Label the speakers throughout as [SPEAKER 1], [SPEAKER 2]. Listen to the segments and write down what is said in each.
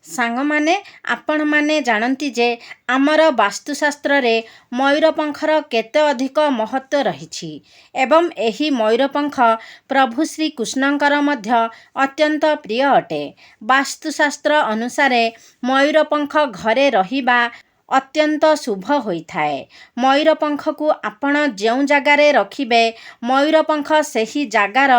[SPEAKER 1] ସାଙ୍ଗମାନେ ଆପଣମାନେ ଜାଣନ୍ତି ଯେ ଆମର ବାସ୍ତୁଶାସ୍ତ୍ରରେ ମୟୂରପଙ୍ଖର କେତେ ଅଧିକ ମହତ୍ତ୍ୱ ରହିଛି ଏବଂ ଏହି ମୟୂରପଙ୍ଖ ପ୍ରଭୁ ଶ୍ରୀକୃଷ୍ଣଙ୍କର ମଧ୍ୟ ଅତ୍ୟନ୍ତ ପ୍ରିୟ ଅଟେ। ବାସ୍ତୁଶାସ୍ତ୍ର ଅନୁସାରେ ମୟୂରପଙ୍ଖ ଘରେ ରହିବା ଅତ୍ୟନ୍ତ ଶୁଭ ହୋଇଥାଏ। ମୟୂରପଙ୍ଖକୁ ଆପଣ ଯେଉଁ ଜାଗାରେ ରଖିବେ ମୟୂରପଙ୍ଖ ସେହି ଜାଗାର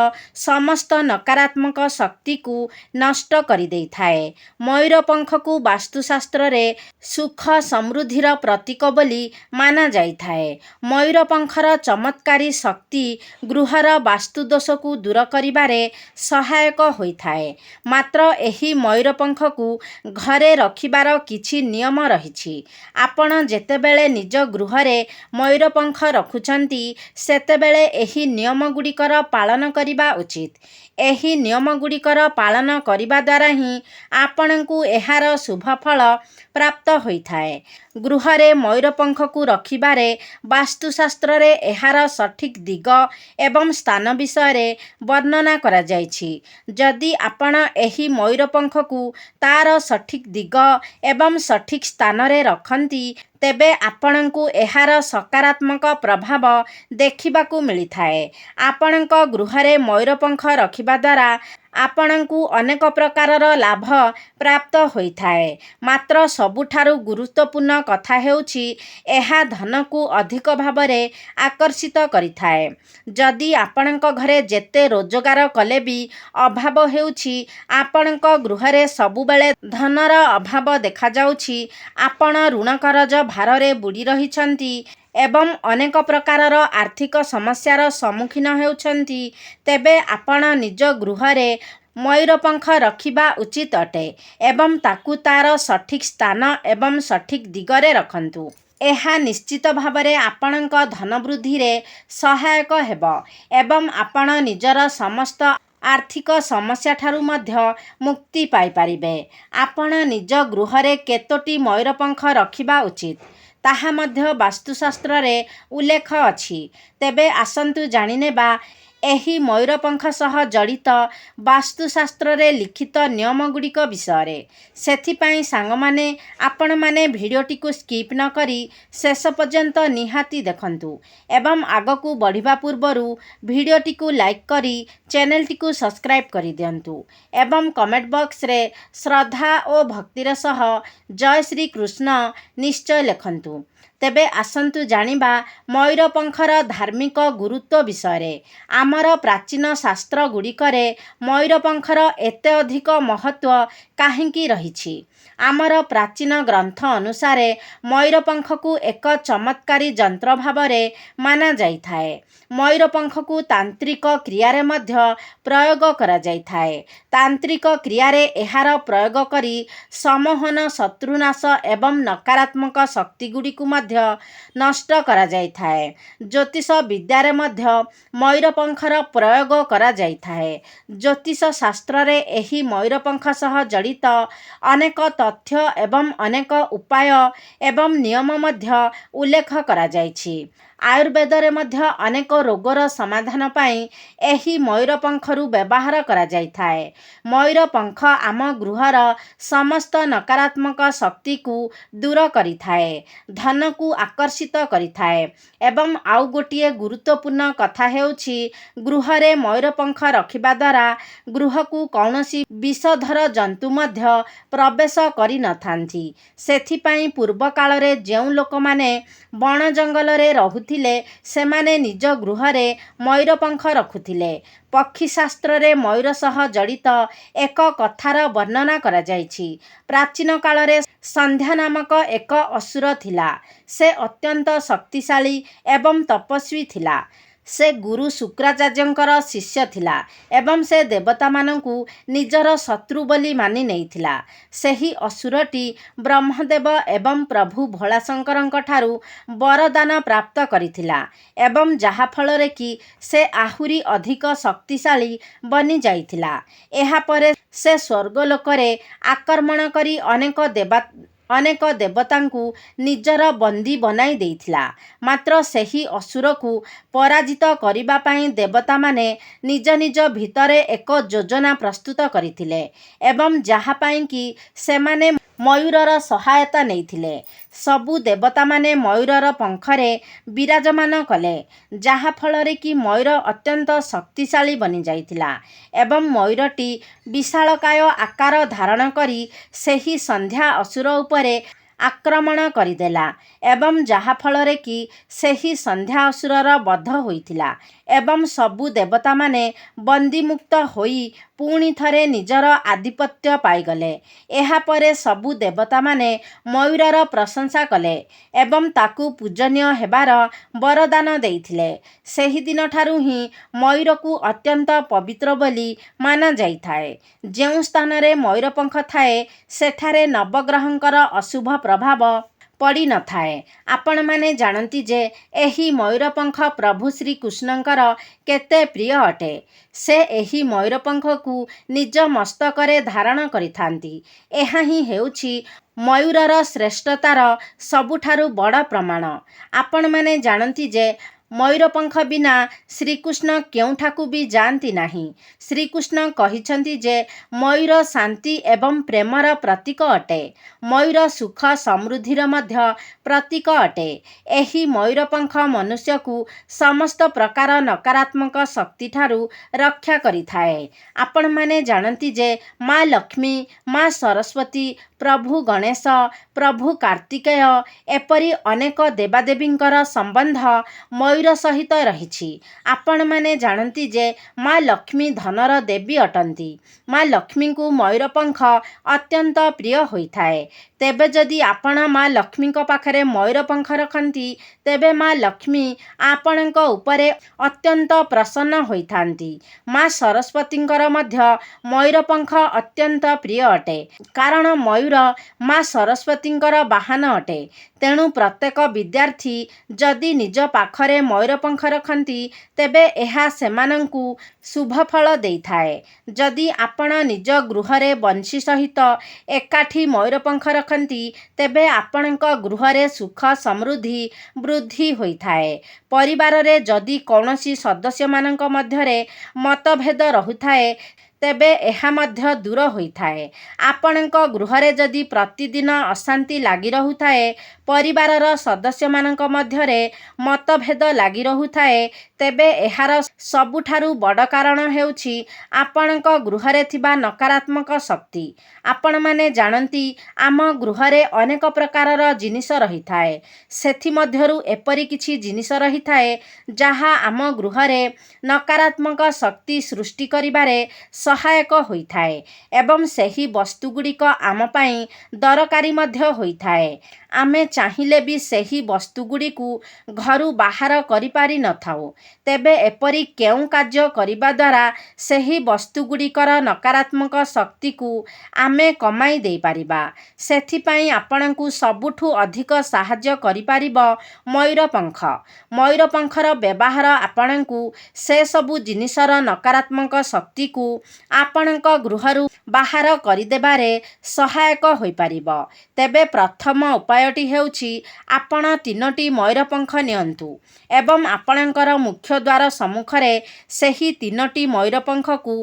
[SPEAKER 1] ସମସ୍ତ ନକାରାତ୍ମକ ଶକ୍ତିକୁ ନଷ୍ଟ କରିଦେଇଥାଏ। ମୟୂରପଙ୍ଖକୁ ବାସ୍ତୁଶାସ୍ତ୍ରରେ ସୁଖ ସମୃଦ୍ଧିର ପ୍ରତୀକ ବୋଲି ମାନାଯାଇଥାଏ। ମୟୂରପଙ୍ଖର ଚମତ୍କାରୀ ଶକ୍ତି ଗୃହର ବାସ୍ତୁଦୋଷକୁ ଦୂର କରିବାରେ ସହାୟକ ହୋଇଥାଏ। ମାତ୍ର ଏହି ମୟୂରପଙ୍ଖକୁ ଘରେ ରଖିବାର କିଛି ନିୟମ ରହିଛି। ଆପଣ ଯେତେବେଳେ ନିଜ ଗୃହରେ ମୟୂରପଙ୍ଖ ରଖୁଛନ୍ତି ସେତେବେଳେ ଏହି ନିୟମଗୁଡ଼ିକର ପାଳନ କରିବା ଉଚିତ। ଏହି ନିୟମଗୁଡ଼ିକର ପାଳନ କରିବା ଦ୍ୱାରା ହିଁ ଆପଣଙ୍କୁ ଏହାର ଶୁଭ ଫଳ ପ୍ରାପ୍ତ ହୋଇଥାଏ। ଗୃହରେ ମୟୂରପଙ୍ଖକୁ ରଖିବାରେ ବାସ୍ତୁଶାସ୍ତ୍ରରେ ଏହାର ସଠିକ୍ ଦିଗ ଏବଂ ସ୍ଥାନ ବିଷୟରେ ବର୍ଣ୍ଣନା କରାଯାଇଛି। ଯଦି ଆପଣ ଏହି ମୟୂରପଙ୍ଖକୁ ତା'ର ସଠିକ୍ ଦିଗ ଏବଂ ସଠିକ୍ ସ୍ଥାନରେ ରଖନ୍ତି ତେବେ ଆପଣଙ୍କୁ ଏହାର ସକାରାତ୍ମକ ପ୍ରଭାବ ଦେଖିବାକୁ ମିଳିଥାଏ। ଆପଣଙ୍କ ଗୃହରେ ମୟୂରପଙ୍ଖ ରଖିବା ଦ୍ୱାରା ଆପଣଙ୍କୁ ଅନେକ ପ୍ରକାରର ଲାଭ ପ୍ରାପ୍ତ ହୋଇଥାଏ। ମାତ୍ର ସବୁଠାରୁ ଗୁରୁତ୍ୱପୂର୍ଣ୍ଣ କଥା ହେଉଛି ଏହା ଧନକୁ ଅଧିକ ଭାବରେ ଆକର୍ଷିତ କରିଥାଏ। ଯଦି ଆପଣଙ୍କ ଘରେ ଯେତେ ରୋଜଗାର କଲେ ବି ଅଭାବ ହେଉଛି, ଆପଣଙ୍କ ଗୃହରେ ସବୁବେଳେ ଧନର ଅଭାବ ଦେଖାଯାଉଛି, ଆପଣ ଋଣ କରଜ ଭାରରେ ବୁଡ଼ି ରହିଛନ୍ତି ଏବଂ ଅନେକ ପ୍ରକାରର ଆର୍ଥିକ ସମସ୍ୟାର ସମ୍ମୁଖୀନ ହେଉଛନ୍ତି, ତେବେ ଆପଣ ନିଜ ଗୃହରେ ମୟୂରପଙ୍ଖ ରଖିବା ଉଚିତ ଅଟେ ଏବଂ ତାକୁ ତା'ର ସଠିକ୍ ସ୍ଥାନ ଏବଂ ସଠିକ୍ ଦିଗରେ ରଖନ୍ତୁ। ଏହା ନିଶ୍ଚିତ ଭାବରେ ଆପଣଙ୍କ ଧନ ବୃଦ୍ଧିରେ ସହାୟକ ହେବ ଏବଂ ଆପଣ ନିଜର ସମସ୍ତ ଆର୍ଥିକ ସମସ୍ୟାଠାରୁ ମଧ୍ୟ ମୁକ୍ତି ପାଇପାରିବେ। ଆପଣ ନିଜ ଗୃହରେ କେତୋଟି ମୟୂରପଙ୍ଖ ରଖିବା ଉଚିତ ତାହା ମଧ୍ୟ ବାସ୍ତୁଶାସ୍ତ୍ରରେ ଉଲ୍ଲେଖ ଅଛି। ତେବେ ଆସନ୍ତୁ ଜାଣିନେବା ଏହି ମୟୂରପଙ୍ଖ ସହ ଜଡ଼ିତ ବାସ୍ତୁଶାସ୍ତ୍ରରେ ଲିଖିତ ନିୟମଗୁଡ଼ିକ ବିଷୟରେ। ସେଥିପାଇଁ ସାଙ୍ଗମାନେ ଆପଣମାନେ ଭିଡ଼ିଓଟିକୁ ସ୍କିପ୍ ନ କରି ଶେଷ ପର୍ଯ୍ୟନ୍ତ ନିହାତି ଦେଖନ୍ତୁ ଏବଂ ଆଗକୁ ବଢ଼ିବା ପୂର୍ବରୁ ଭିଡ଼ିଓଟିକୁ ଲାଇକ୍ କରି ଚ୍ୟାନେଲଟିକୁ ସବସ୍କ୍ରାଇବ୍ କରିଦିଅନ୍ତୁ ଏବଂ କମେଣ୍ଟ ବକ୍ସରେ ଶ୍ରଦ୍ଧା ଓ ଭକ୍ତିର ସହ ଜୟ ଶ୍ରୀକୃଷ୍ଣ ନିଶ୍ଚୟ ଲେଖନ୍ତୁ। ତେବେ ଆସନ୍ତୁ ଜାଣିବା ମୟୂରପଙ୍ଖର ଧାର୍ମିକ ଗୁରୁତ୍ୱ ବିଷୟରେ। ଆମର ପ୍ରାଚୀନ ଶାସ୍ତ୍ରଗୁଡ଼ିକରେ ମୟୂରପଙ୍ଖର ଏତେ ଅଧିକ ମହତ୍ତ୍ୱ କାହିଁକି ରହିଛି? ଆମର ପ୍ରାଚୀନ ଗ୍ରନ୍ଥ ଅନୁସାରେ ମୟୂରପଙ୍ଖକୁ ଏକ ଚମତ୍କାରୀ ଯନ୍ତ୍ର ଭାବରେ ମାନାଯାଇଥାଏ। ମୟୂରପଙ୍ଖକୁ ତାନ୍ତ୍ରିକ କ୍ରିୟାରେ ମଧ୍ୟ ପ୍ରୟୋଗ କରାଯାଇଥାଏ। ତାନ୍ତ୍ରିକ କ୍ରିୟାରେ ଏହାର ପ୍ରୟୋଗ କରି ସମ୍ମୋହନ, ଶତ୍ରୁନାଶ ଏବଂ ନକାରାତ୍ମକ ଶକ୍ତିଗୁଡ଼ିକୁ ମଧ୍ୟ ନଷ୍ଟ କରାଯାଇଥାଏ। ଜ୍ୟୋତିଷ ବିଦ୍ୟାରେ ମଧ୍ୟ ମୟୂରପଙ୍ଖର ପ୍ରୟୋଗ କରାଯାଇଥାଏ। ଜ୍ୟୋତିଷ ଶାସ୍ତ୍ରରେ ଏହି ମୟୂରପଙ୍ଖ ସହ ଜଡ଼ିତ ଅନେକ ତଥ୍ୟ ଏବଂ ଅନେକ ଉପାୟ ଏବଂ ନିୟମ ମଧ୍ୟ ଉଲ୍ଲେଖ କରାଯାଇଛି। ଆୟୁର୍ବେଦରେ ମଧ୍ୟ ଅନେକ ରୋଗର ସମାଧାନ ପାଇଁ ଏହି ମୟୂରପଙ୍ଖରୁ ବ୍ୟବହାର କରାଯାଇଥାଏ। ମୟୂରପଙ୍ଖ ଆମ ଗୃହର ସମସ୍ତ ନକାରାତ୍ମକ ଶକ୍ତିକୁ ଦୂର କରିଥାଏ, ଧନକୁ ଆକର୍ଷିତ କରିଥାଏ ଏବଂ ଆଉ ଗୋଟିଏ ଗୁରୁତ୍ୱପୂର୍ଣ୍ଣ କଥା ହେଉଛି ଗୃହରେ ମୟୂରପଙ୍ଖ ରଖିବା ଦ୍ୱାରା ଗୃହକୁ କୌଣସି ବିଷଧର ଜନ୍ତୁ ମଧ୍ୟ ପ୍ରବେଶ କରିନଥାନ୍ତି। ସେଥିପାଇଁ ପୂର୍ବକାଳରେ ଯେଉଁ ଲୋକମାନେ ବଣ ଜଙ୍ଗଲରେ ରହୁଥିଲେ ସେମାନେ ନିଜ ଗୃହରେ ମୟୂରପଙ୍ଖ ରଖୁଥିଲେ। ପକ୍ଷୀଶାସ୍ତ୍ରରେ ମୟୂର ସହ ଜଡ଼ିତ ଏକ କଥାର ବର୍ଣ୍ଣନା କରାଯାଇଛି। ପ୍ରାଚୀନ କାଳରେ ସନ୍ଧ୍ୟା ନାମକ ଏକ ଅସୁର ଥିଲା। ସେ ଅତ୍ୟନ୍ତ ଶକ୍ତିଶାଳୀ ଏବଂ ତପସ୍ୱୀ ଥିଲା। ସେ ଗୁରୁ ଶୁକ୍ରାଚାର୍ଯ୍ୟଙ୍କର ଶିଷ୍ୟ ଥିଲା ଏବଂ ସେ ଦେବତାମାନଙ୍କୁ ନିଜର ଶତ୍ରୁ ବୋଲି ମାନି ନେଇଥିଲା। ସେହି ଅସୁରଟି ବ୍ରହ୍ମଦେବ ଏବଂ ପ୍ରଭୁ ଭୋଳାଶଙ୍କରଙ୍କ ଠାରୁ ବରଦାନ ପ୍ରାପ୍ତ କରିଥିଲା ଏବଂ ଯାହାଫଳରେ କି ସେ ଆହୁରି ଅଧିକ ଶକ୍ତିଶାଳୀ ବନିଯାଇଥିଲା। ଏହାପରେ ସେ ସ୍ୱର୍ଗଲୋକରେ ଆକ୍ରମଣ କରି ଅନେକ ଦେବତାଙ୍କୁ ନିଜର ବନ୍ଦୀ ବନାଇ ଦେଇଥିଲା। ମାତ୍ର ସେହି ଅସୁରକୁ ପରାଜିତ କରିବା ପାଇଁ ଦେବତାମାନେ ନିଜ ନିଜ ଭିତରେ ଏକ ଯୋଜନା ପ୍ରସ୍ତୁତ କରିଥିଲେ ଏବଂ ଯାହା ପାଇଁକି ସେମାନେ ମୟୂରର ସହାୟତା ନେଇଥିଲେ। ସବୁ ଦେବତାମାନେ ମୟୂରର ପଙ୍ଖରେ ବିରାଜମାନ କଲେ, ଯାହାଫଳରେ କି ମୟୂର ଅତ୍ୟନ୍ତ ଶକ୍ତିଶାଳୀ ବନିଯାଇଥିଲା ଏବଂ ମୟୂରଟି ବିଶାଳକାୟ ଆକାର ଧାରଣ କରି ସେହି ସନ୍ଧ୍ୟା ଅସୁର ଉପରେ ଆକ୍ରମଣ କରିଦେଲା ଏବଂ ଯାହାଫଳରେ କି ସେହି ସନ୍ଧ୍ୟା ଅସୁରର ବଧ ହୋଇଥିଲା ଏବଂ ସବୁ ଦେବତାମାନେ ବନ୍ଦୀମୁକ୍ତ ହୋଇ ପୁଣି ଥରେ ନିଜର ଆଧିପତ୍ୟ ପାଇଗଲେ। ଏହାପରେ ସବୁ ଦେବତାମାନେ ମୟୂରର ପ୍ରଶଂସା କଲେ ଏବଂ ତାକୁ ପୂଜନୀୟ ହେବାର ବରଦାନ ଦେଇଥିଲେ। ସେହିଦିନଠାରୁ ହିଁ ମୟୂରକୁ ଅତ୍ୟନ୍ତ ପବିତ୍ର ବୋଲି ମାନାଯାଇଥାଏ। ଯେଉଁ ସ୍ଥାନରେ ମୟୂରପଙ୍ଖ ଥାଏ ସେଠାରେ ନବଗ୍ରହଙ୍କର ଅଶୁଭ ପ୍ରଭାବ ପଡ଼ିନଥାଏ। ଆପଣମାନେ ଜାଣନ୍ତି ଯେ ଏହି ମୟୂରପଙ୍ଖ ପ୍ରଭୁ ଶ୍ରୀକୃଷ୍ଣଙ୍କର କେତେ ପ୍ରିୟ ଅଟେ। ସେ ଏହି ମୟୂରପଙ୍ଖକୁ ନିଜ ମସ୍ତକରେ ଧାରଣ କରିଥାନ୍ତି। ଏହା ହିଁ ହେଉଛି ମୟୂରର ଶ୍ରେଷ୍ଠତାର ସବୁଠାରୁ ବଡ଼ ପ୍ରମାଣ। ଆପଣମାନେ ଜାଣନ୍ତି ଯେ ମୟୂରପଙ୍ଖ ବିନା ଶ୍ରୀକୃଷ୍ଣ କେଉଁଠାକୁ ବି ଯାଆନ୍ତି ନାହିଁ। ଶ୍ରୀକୃଷ୍ଣ କହିଛନ୍ତି ଯେ ମୟୂର ଶାନ୍ତି ଏବଂ ପ୍ରେମର ପ୍ରତୀକ ଅଟେ। ମୟୂର ସୁଖ ସମୃଦ୍ଧିର ମଧ୍ୟ ପ୍ରତୀକ ଅଟେ। ଏହି ମୟୂରପଙ୍ଖ ମନୁଷ୍ୟକୁ ସମସ୍ତ ପ୍ରକାର ନକାରାତ୍ମକ ଶକ୍ତିଠାରୁ ରକ୍ଷା କରିଥାଏ। ଆପଣମାନେ ଜାଣନ୍ତି ଯେ ମା ଲକ୍ଷ୍ମୀ, ମା ସରସ୍ୱତୀ, ପ୍ରଭୁ ଗଣେଶ, ପ୍ରଭୁ କାର୍ତ୍ତିକେୟ ଏପରି ଅନେକ ଦେବାଦେବୀଙ୍କର ସମ୍ବନ୍ଧ ମୟୂର ସହିତ ରହିଛି। ଆପଣମାନେ ଜାଣନ୍ତି ଯେ ମା ଲକ୍ଷ୍ମୀ ଧନର ଦେବୀ ଅଟନ୍ତି। ମା ଲକ୍ଷ୍ମୀଙ୍କୁ ମୟୂରପଙ୍ଖ ଅତ୍ୟନ୍ତ ପ୍ରିୟ ହୋଇଥାଏ। ତେବେ ଯଦି ଆପଣ ମା ଲକ୍ଷ୍ମୀଙ୍କ ପାଖରେ ମୟୂରପଙ୍ଖ ରଖନ୍ତି ତେବେ ମା ଲକ୍ଷ୍ମୀ ଆପଣଙ୍କ ଉପରେ ଅତ୍ୟନ୍ତ ପ୍ରସନ୍ନ ହୋଇଥାନ୍ତି। ମା ସରସ୍ୱତୀଙ୍କର ମଧ୍ୟ ମୟୂରପଙ୍ଖ ଅତ୍ୟନ୍ତ ପ୍ରିୟ ଅଟେ, କାରଣ ମୟୂର ମା ସରସ୍ୱତୀଙ୍କର ବାହନ ଅଟେ। ତେଣୁ ପ୍ରତ୍ୟେକ ବିଦ୍ୟାର୍ଥୀ ଯଦି ନିଜ ପାଖରେ ମୟୂରପଙ୍ଖ ରଖନ୍ତି ତେବେ ଏହା ସେମାନଙ୍କୁ ଶୁଭଫଳ ଦେଇଥାଏ। ଯଦି ଆପଣ ନିଜ ଗୃହରେ ବଂଶୀ ସହିତ ଏକାଠି ମୟୂରପଙ୍ଖ ରଖନ୍ତି ତେବେ ଆପଣଙ୍କ ଗୃହରେ ସୁଖ ସମୃଦ୍ଧି ବୃଦ୍ଧି ହୋଇଥାଏ। ପରିବାରରେ ଯଦି କୌଣସି ସଦସ୍ୟମାନଙ୍କ ମଧ୍ୟରେ ମତଭେଦ ରହୁଥାଏ ତେବେ ଏହା ମଧ୍ୟ ଦୂର ହୋଇଥାଏ। ଆପଣଙ୍କ ଗୃହରେ ଯଦି ପ୍ରତିଦିନ ଅଶାନ୍ତି ଲାଗି ରହୁଥାଏ, ପରିବାରର ସଦସ୍ୟମାନଙ୍କ ମଧ୍ୟରେ ମତଭେଦ ଲାଗି ରହୁଥାଏ, ତେବେ ଏହାର ସବୁଠାରୁ ବଡ଼ କାରଣ ହେଉଛି ଆପଣଙ୍କ ଗୃହରେ ଥିବା ନକାରାତ୍ମକ ଶକ୍ତି। ଆପଣମାନେ ଜାଣନ୍ତି ଆମ ଗୃହରେ ଅନେକ ପ୍ରକାରର ଜିନିଷ ରହିଥାଏ। ସେଥିମଧ୍ୟରୁ ଏପରି କିଛି ଜିନିଷ ରହିଥାଏ ଯାହା ଆମ ଗୃହରେ ନକାରାତ୍ମକ ଶକ୍ତି ସୃଷ୍ଟି କରିବାରେ ସହାୟକ ହୋଇଥାଏ ଏବଂ ସେହି ବସ୍ତୁଗୁଡ଼ିକ ଆମ ପାଇଁ ଦରକାରୀ ମଧ୍ୟ ହୋଇଥାଏ। ଆମେ ଚାହିଁଲେ ବି ସେହି ବସ୍ତୁଗୁଡ଼ିକୁ ଘରୁ ବାହାର କରିପାରିନଥାଉ। ତେବେ ଏପରି କେଉଁ କାର୍ଯ୍ୟ କରିବା ଦ୍ୱାରା ସେହି ବସ୍ତୁଗୁଡ଼ିକର ନକାରାତ୍ମକ ଶକ୍ତିକୁ ଆମେ କମାଇ ଦେଇପାରିବା? ସେଥିପାଇଁ ଆପଣଙ୍କୁ ସବୁଠୁ ଅଧିକ ସାହାଯ୍ୟ କରିପାରିବ ମୟୂରପଙ୍ଖ। ମୟୂରପଙ୍ଖର ବ୍ୟବହାର ଆପଣଙ୍କୁ ସେସବୁ ଜିନିଷର ନକାରାତ୍ମକ ଶକ୍ତିକୁ ଆପଣଙ୍କ ଗୃହରୁ ବାହାର କରିଦେବାରେ ସହାୟକ ହୋଇପାରିବ। ତେବେ ପ୍ରଥମ ଉପାୟଟି ହେଉଛି ଆପଣ 3ଟି ମୟୂରପଙ୍ଖ ନିଅନ୍ତୁ ଏବଂ ଆପଣଙ୍କର ମୁଖ୍ୟ ଦ୍ୱାର ସମ୍ମୁଖରେ ସେହି 3ଟି ମୟୂରପଙ୍ଖକୁ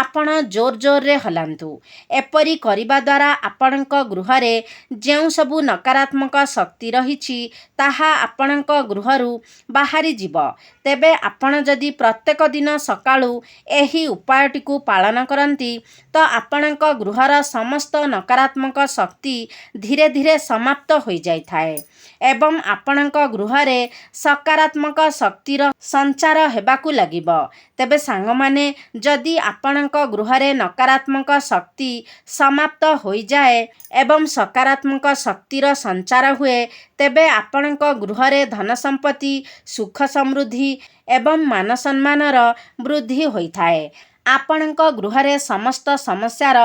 [SPEAKER 1] ଆପଣ ଜୋର ଜୋରରେ ହଲାନ୍ତୁ। ଏପରି କରିବା ଦ୍ୱାରା ଆପଣଙ୍କ ଗୃହରେ ଯେଉଁ ସବୁ ନକାରାତ୍ମକ ଶକ୍ତି ରହିଛି ତାହା ଆପଣଙ୍କ ଗୃହରୁ ବାହାରିଯିବ। ତେବେ ଆପଣ ଯଦି ପ୍ରତ୍ୟେକ ଦିନ ସକାଳୁ ଏହି ଉପାୟଟିକୁ ପାଳନ କରନ୍ତି ତ ଆପଣଙ୍କ ଗୃହର ସମସ୍ତ ନକାରାତ୍ମକ ଶକ୍ତି ଧୀରେ ଧୀରେ ସମାପ୍ତ ହୋଇଯାଇଥାଏ ଏବଂ ଆପଣଙ୍କ ଗୃହରେ ସକାରାତ୍ମକ ଶକ୍ତିର ସଞ୍ଚାର ହେବାକୁ ଲାଗିବ। ତେବେ ସାଙ୍ଗମାନେ, ଯଦି ଆପଣଙ୍କ ଗୃହରେ ନକାରାତ୍ମକ ଶକ୍ତି ସମାପ୍ତ ହୋଇଯାଏ ଏବଂ ସକାରାତ୍ମକ ଶକ୍ତିର ସଞ୍ଚାର ହୁଏ ତେବେ ଆପଣଙ୍କ ଗୃହରେ ଧନସମ୍ପତ୍ତି, ସୁଖ ସମୃଦ୍ଧି ଏବଂ ମାନସମ୍ମାନର ବୃଦ୍ଧି ହୋଇଥାଏ। ଆପଣଙ୍କ ଗୃହରେ ସମସ୍ତ ସମସ୍ୟାର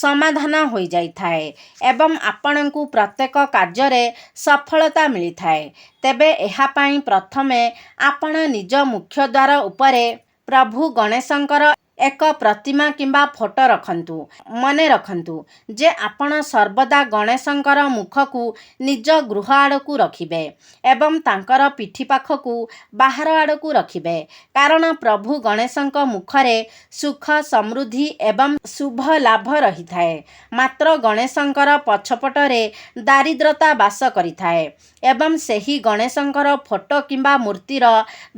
[SPEAKER 1] ସମାଧାନ ହୋଇଯାଇଥାଏ ଏବଂ ଆପଣଙ୍କୁ ପ୍ରତ୍ୟେକ କାର୍ଯ୍ୟରେ ସଫଳତା ମିଳିଥାଏ। ତେବେ ଏହା ପାଇଁ ପ୍ରଥମେ ଆପଣ ନିଜ ମୁଖ୍ୟ ଦ୍ୱାର ଉପରେ ପ୍ରଭୁ ଗଣେଶଙ୍କର ଏକ ପ୍ରତିମା କିମ୍ବା ଫଟୋ ରଖନ୍ତୁ। ମନେ ରଖନ୍ତୁ ଯେ ଆପଣ ସର୍ବଦା ଗଣେଶଙ୍କର ମୁଖକୁ ନିଜ ଗୃହ ଆଡ଼କୁ ରଖିବେ ଏବଂ ତାଙ୍କର ପିଠି ପାଖକୁ ବାହାର ଆଡ଼କୁ ରଖିବେ, କାରଣ ପ୍ରଭୁ ଗଣେଶଙ୍କ ମୁଖରେ ସୁଖ, ସମୃଦ୍ଧି ଏବଂ ଶୁଭ ଲାଭ ରହିଥାଏ। ମାତ୍ର ଗଣେଶଙ୍କର ପଛପଟରେ ଦାରିଦ୍ରତା ବାସ କରିଥାଏ ଏବଂ ସେହି ଗଣେଶଙ୍କର ଫଟୋ କିମ୍ବା ମୂର୍ତ୍ତିର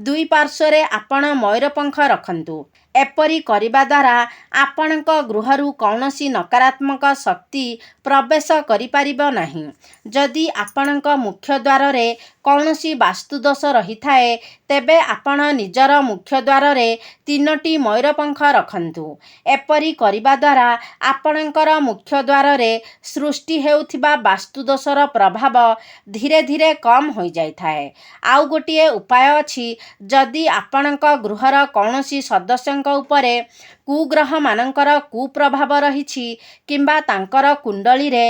[SPEAKER 1] ଦୁଇ ପାର୍ଶ୍ୱରେ ଆପଣ ମୟୂରପଙ୍ଖ ରଖନ୍ତୁ। ଏପରି କରିବା ଦ୍ୱାରା ଆପଣଙ୍କ ଗୃହରୁ କୌଣସି ନକାରାତ୍ମକ ଶକ୍ତି ପ୍ରବେଶ କରିପାରିବ ନାହିଁ। ଯଦି ଆପଣଙ୍କ ମୁଖ୍ୟ ଦ୍ୱାରରେ କୌଣସି ବାସ୍ତୁଦୋଷ ରହିଥାଏ, ତେବେ ଆପଣ ନିଜର ମୁଖ୍ୟ ଦ୍ୱାରରେ 3ଟି ମୟୂରପଙ୍ଖ ରଖନ୍ତୁ। ଏପରି କରିବା ଦ୍ୱାରା ଆପଣଙ୍କର ମୁଖ୍ୟ ଦ୍ୱାରରେ ସୃଷ୍ଟି ହେଉଥିବା ବାସ୍ତୁଦୋଷର ପ୍ରଭାବ ଧୀରେ ଧୀରେ କମ୍ ହୋଇଯାଇଥାଏ। ଆଉ ଗୋଟିଏ ଉପାୟ ଅଛି। ଯଦି ଆପଣଙ୍କ ଗୃହର କୌଣସି ସଦସ୍ୟଙ୍କ ଉପରେ କୁଗ୍ରହମାନଙ୍କର କୁପ୍ରଭାବ ରହିଛି କିମ୍ବା ତାଙ୍କର କୁଣ୍ଡଳୀରେ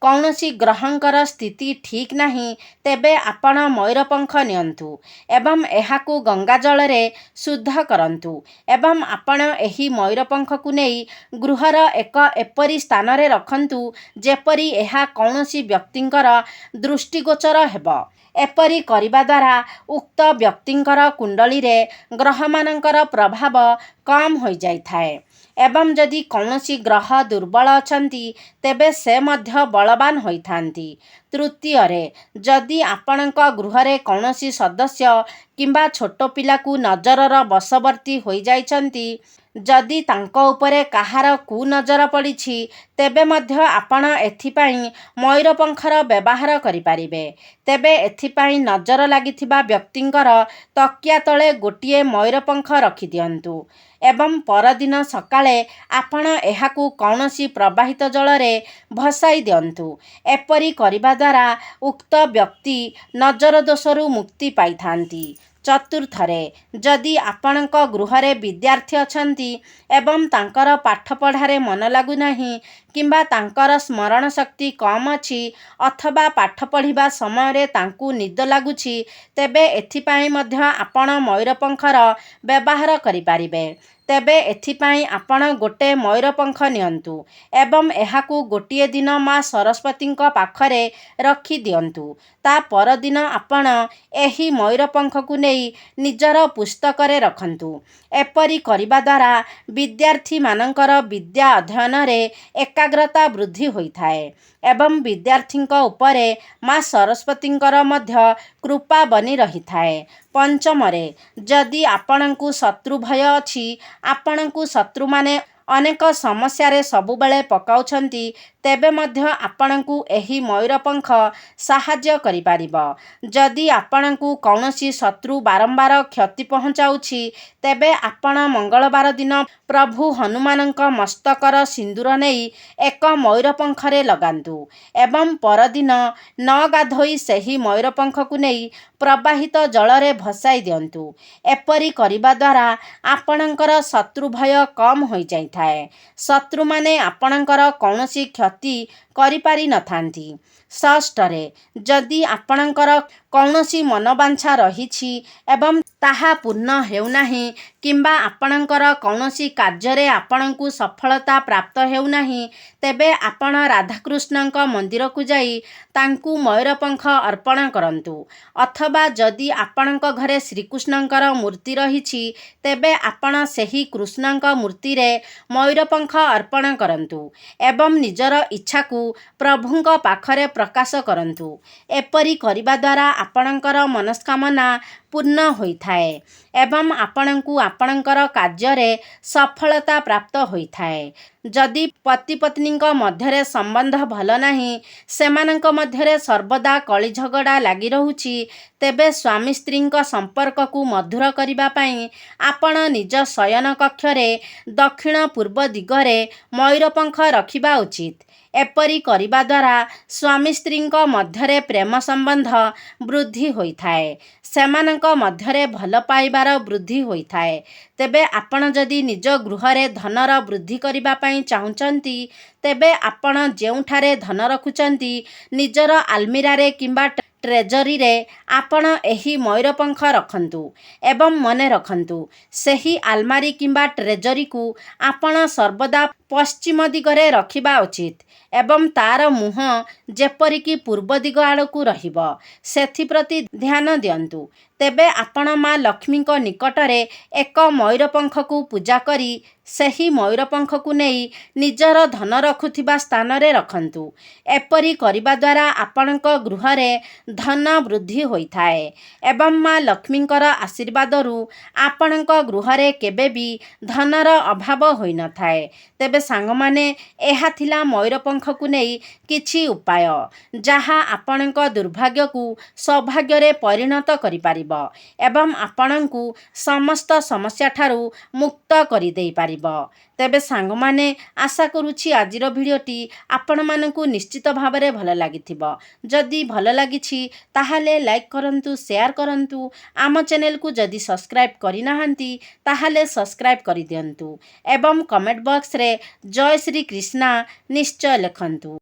[SPEAKER 1] କୌଣସି ଗ୍ରହଙ୍କର ସ୍ଥିତି ଠିକ୍ ନାହିଁ, ତେବେ ଆପଣ ମୟୂରପଙ୍ଖ ନିଅନ୍ତୁ ଏବଂ ଏହାକୁ ଗଙ୍ଗାଜଳରେ ଶୁଦ୍ଧ କରନ୍ତୁ ଏବଂ ଆପଣ ଏହି ମୟୂରପଙ୍ଖକୁ ନେଇ ଗୃହର ଏକ ଏପରି ସ୍ଥାନରେ ରଖନ୍ତୁ ଯେପରି ଏହା କୌଣସି ବ୍ୟକ୍ତିଙ୍କର ଦୃଷ୍ଟିଗୋଚର ହେବ। ଏପରି କରିବା ଦ୍ୱାରା ଉକ୍ତ ବ୍ୟକ୍ତିଙ୍କର କୁଣ୍ଡଳୀରେ ଗ୍ରହମାନଙ୍କର ପ୍ରଭାବ କମ୍ ହୋଇଯାଇଥାଏ ଏବଂ ଯଦି କୌଣସି ଗ୍ରହ ଦୁର୍ବଳ ଅଛନ୍ତି, ତେବେ ସେ ମଧ୍ୟ ବଳବାନ ହୋଇଥାନ୍ତି। ତୃତୀୟରେ, ଯଦି ଆପଣଙ୍କ ଗୃହରେ କୌଣସି ସଦସ୍ୟ କିମ୍ବା ଛୋଟ ପିଲାକୁ ନଜରର ବଶବର୍ତ୍ତୀ ହୋଇଯାଇଛନ୍ତି, ଯଦି ତାଙ୍କ ଉପରେ କାହାର କୁନଜର ପଡ଼ିଛି, ତେବେ ମଧ୍ୟ ଆପଣ ଏଥିପାଇଁ ମୟୂରପଙ୍ଖର ବ୍ୟବହାର କରିପାରିବେ। ତେବେ ଏଥିପାଇଁ ନଜର ଲାଗିଥିବା ବ୍ୟକ୍ତିଙ୍କର ତକିଆ ତଳେ ଗୋଟିଏ ମୟୂରପଙ୍ଖ ରଖିଦିଅନ୍ତୁ ଏବଂ ପରଦିନ ସକାଳେ ଆପଣ ଏହାକୁ କୌଣସି ପ୍ରବାହିତ ଜଳରେ ଭସାଇ ଦିଅନ୍ତୁ। ଏପରି କରିବା ଦ୍ୱାରା ଉକ୍ତ ବ୍ୟକ୍ତି ନଜର ଦୋଷରୁ ମୁକ୍ତି ପାଇଥାନ୍ତି। ଚତୁର୍ଥରେ, ଯଦି ଆପଣଙ୍କ ଗୃହରେ ବିଦ୍ୟାର୍ଥୀ ଅଛନ୍ତି ଏବଂ ତାଙ୍କର ପାଠପଢ଼ାରେ ମନ ଲାଗୁନାହିଁ କିମ୍ବା ତାଙ୍କର ସ୍ମରଣ ଶକ୍ତି କମ୍ ଅଛି ଅଥବା ପାଠ ପଢ଼ିବା ସମୟରେ ତାଙ୍କୁ ନିଦ ଲାଗୁଛି, ତେବେ ଏଥିପାଇଁ ମଧ୍ୟ ଆପଣ ମୟୂରପଙ୍ଖର ବ୍ୟବହାର କରିପାରିବେ। ତେବେ ଏଥିପାଇଁ ଆପଣ ଗୋଟେ ମୟୂରପଙ୍ଖ ନିଅନ୍ତୁ ଏବଂ ଏହାକୁ ଗୋଟିଏ ଦିନ ମା ସରସ୍ୱତୀଙ୍କ ପାଖରେ ରଖିଦିଅନ୍ତୁ। ତା ପରଦିନ ଆପଣ ଏହି ମୟୂରପଙ୍ଖକୁ ନେଇ ନିଜର ପୁସ୍ତକରେ ରଖନ୍ତୁ। ଏପରି କରିବା ଦ୍ୱାରା ବିଦ୍ୟାର୍ଥୀମାନଙ୍କର ବିଦ୍ୟା ଅଧ୍ୟୟନରେ ଏକାଗ୍ରତା ବୃଦ୍ଧି ହୋଇଥାଏ ଏବଂ ବିଦ୍ୟାର୍ଥୀଙ୍କ ଉପରେ ମା ସରସ୍ୱତୀଙ୍କର ମଧ୍ୟ କୃପା ବନି ରହିଥାଏ। ପଞ୍ଚମରେ, ଯଦି ଆପଣଙ୍କୁ ଶତ୍ରୁ ଭୟ ଅଛି, ଆପଣଙ୍କୁ ଶତ୍ରୁମାନେ ଅନେକ ସମସ୍ୟାରେ ସବୁବେଳେ ପକାଉଛନ୍ତି, ତେବେ ମଧ୍ୟ ଆପଣଙ୍କୁ ଏହି ମୟୂରପଙ୍ଖ ସାହାଯ୍ୟ କରିପାରିବ। ଯଦି ଆପଣଙ୍କୁ କୌଣସି ଶତ୍ରୁ ବାରମ୍ବାର କ୍ଷତି ପହଞ୍ଚାଉଛି, ତେବେ ଆପଣ ମଙ୍ଗଳବାର ଦିନ ପ୍ରଭୁ ହନୁମାନଙ୍କ ମସ୍ତକର ସିନ୍ଦୂର ନେଇ ଏକ ମୟୂରପଙ୍ଖରେ ଲଗାନ୍ତୁ ଏବଂ ପରଦିନ ନ ଗାଧୋଇ ସେହି ମୟୂରପଙ୍ଖକୁ ନେଇ ପ୍ରବାହିତ ଜଳରେ ଭସାଇ ଦିଅନ୍ତୁ। ଏପରି କରିବା ଦ୍ୱାରା ଆପଣଙ୍କର ଶତ୍ରୁ ଭୟ କମ୍ ହୋଇଯାଇଥାଏ। ଶତ୍ରୁମାନେ ଆପଣଙ୍କର କୌଣସି କ୍ଷତି କରିପାରିନଥାନ୍ତି। ଷଷ୍ଠରେ, ଯଦି ଆପଣଙ୍କର କୌଣସି ମନୋବାଞ୍ଛା ରହିଛି ଏବଂ ତାହା ପୂର୍ଣ୍ଣ ହେଉନାହିଁ କିମ୍ବା ଆପଣଙ୍କର କୌଣସି କାର୍ଯ୍ୟରେ ଆପଣଙ୍କୁ ସଫଳତା ପ୍ରାପ୍ତ ହେଉନାହିଁ, ତେବେ ଆପଣ ରାଧାକୃଷ୍ଣଙ୍କ ମନ୍ଦିରକୁ ଯାଇ ତାଙ୍କୁ ମୟୂରପଙ୍ଖ ଅର୍ପଣ କରନ୍ତୁ ଅଥବା ଯଦି ଆପଣଙ୍କ ଘରେ ଶ୍ରୀକୃଷ୍ଣଙ୍କର ମୂର୍ତ୍ତି ରହିଛି, ତେବେ ଆପଣ ସେହି କୃଷ୍ଣଙ୍କ ମୂର୍ତ୍ତିରେ ମୟୂରପଙ୍ଖ ଅର୍ପଣ କରନ୍ତୁ ଏବଂ ନିଜର ଇଚ୍ଛାକୁ ପ୍ରଭୁଙ୍କ ପାଖରେ ପ୍ରକାଶ କରନ୍ତୁ। ଏପରି କରିବା ଦ୍ୱାରା ଆପଣଙ୍କର ମନସ୍କାମନା ପୂର୍ଣ୍ଣ ହୋଇଥାଏ ଏବଂ ଆପଣଙ୍କୁ ଆପଣଙ୍କର କାର୍ଯ୍ୟରେ ସଫଳତା ପ୍ରାପ୍ତ ହୋଇଥାଏ। ଯଦି ପତି ପତ୍ନୀଙ୍କ ମଧ୍ୟରେ ସମ୍ବନ୍ଧ ଭଲ ନାହିଁ, ସେମାନଙ୍କ ମଧ୍ୟରେ ସର୍ବଦା କଳିଝଗଡ଼ା ଲାଗି ରହୁଛି, ତେବେ ସ୍ୱାମୀ ସ୍ତ୍ରୀଙ୍କ ସମ୍ପର୍କକୁ ମଧୁର କରିବା ପାଇଁ ଆପଣ ନିଜ ଶୟନ କକ୍ଷରେ ଦକ୍ଷିଣ ପୂର୍ବ ଦିଗରେ ମୟୂରପଙ୍ଖ ରଖିବା ଉଚିତ। ଏପରି କରିବା ଦ୍ୱାରା ସ୍ୱାମୀ ସ୍ତ୍ରୀଙ୍କ ମଧ୍ୟରେ ପ୍ରେମ ସମ୍ବନ୍ଧ ବୃଦ୍ଧି ହୋଇଥାଏ, ସେମାନଙ୍କ ମଧ୍ୟରେ ଭଲ ପାଇବାର ବୃଦ୍ଧି ହୋଇଥାଏ। ତେବେ ଆପଣ ଯଦି ନିଜ ଗୃହରେ ଧନର ବୃଦ୍ଧି କରିବା ପାଇଁ ଚାହୁଁଛନ୍ତି, ତେବେ ଆପଣ ଯେଉଁଠାରେ ଧନ ରଖୁଛନ୍ତି ନିଜର ଆଲମିରାରେ କିମ୍ବା ଟ୍ରେଜରୀରେ ଆପଣ ଏହି ମୟୂରପଙ୍ଖ ରଖନ୍ତୁ ଏବଂ ମନେ ରଖନ୍ତୁ ସେହି ଆଲମାରୀ କିମ୍ବା ଟ୍ରେଜରୀକୁ ଆପଣ ସର୍ବଦା ପଶ୍ଚିମ ଦିଗରେ ରଖିବା ଉଚିତ ଏବଂ ତାର ମୁହଁ ଯେପରିକି ପୂର୍ବ ଦିଗ ଆଡ଼କୁ ରହିବ ସେଥିପ୍ରତି ଧ୍ୟାନ ଦିଅନ୍ତୁ। ତେବେ ଆପଣ ମା ଲକ୍ଷ୍ମୀଙ୍କ ନିକଟରେ ଏକ ମୟୂରପଙ୍ଖକୁ ପୂଜା କରି ସେହି ମୟୂରପଙ୍ଖକୁ ନେଇ ନିଜର ଧନ ରଖୁଥିବା ସ୍ଥାନରେ ରଖନ୍ତୁ। ଏପରି କରିବା ଦ୍ୱାରା ଆପଣଙ୍କ ଗୃହରେ ଧନ ବୃଦ୍ଧି ହୋଇଥାଏ ଏବଂ ମା ଲକ୍ଷ୍ମୀଙ୍କର ଆଶୀର୍ବାଦରୁ ଆପଣଙ୍କ ଗୃହରେ କେବେ ବି ଧନର ଅଭାବ ହୋଇନଥାଏ। ତେବେ ସାଙ୍ଗମାନେ, ଏହା ଥିଲା ମୟୂରପଙ୍ଖକୁ ନେଇ କିଛି ଉପାୟ ଯାହା ଆପଣଙ୍କ ଦୁର୍ଭାଗ୍ୟକୁ ସୌଭାଗ୍ୟରେ ପରିଣତ କରିପାରିବ ଏବଂ ଆପଣଙ୍କୁ ସମସ୍ତ ସମସ୍ୟାଠାରୁ ମୁକ୍ତ କରିଦେଇପାରିବ। ତେବେ ସାଙ୍ଗମାନେ, ଆଶା କରୁଛି ଆଜିର ଭିଡ଼ିଓଟି ଆପଣମାନଙ୍କୁ ନିଶ୍ଚିତ ଭାବରେ ଭଲ ଲାଗିଥିବ। ଯଦି ଭଲ ଲାଗିଛି ତାହେଲେ ଲାଇକ୍ କରନ୍ତୁ, ସେୟାର କରନ୍ତୁ। ଆମ ଚ୍ୟାନେଲକୁ ଯଦି ସବସ୍କ୍ରାଇବ୍ କରିନାହାନ୍ତି ତାହେଲେ ସବସ୍କ୍ରାଇବ୍ କରିଦିଅନ୍ତୁ ଏବଂ କମେଣ୍ଟ ବକ୍ସରେ ଜୟ ଶ୍ରୀ କୃଷ୍ଣା ନିଶ୍ଚୟ ଲେଖନ୍ତୁ।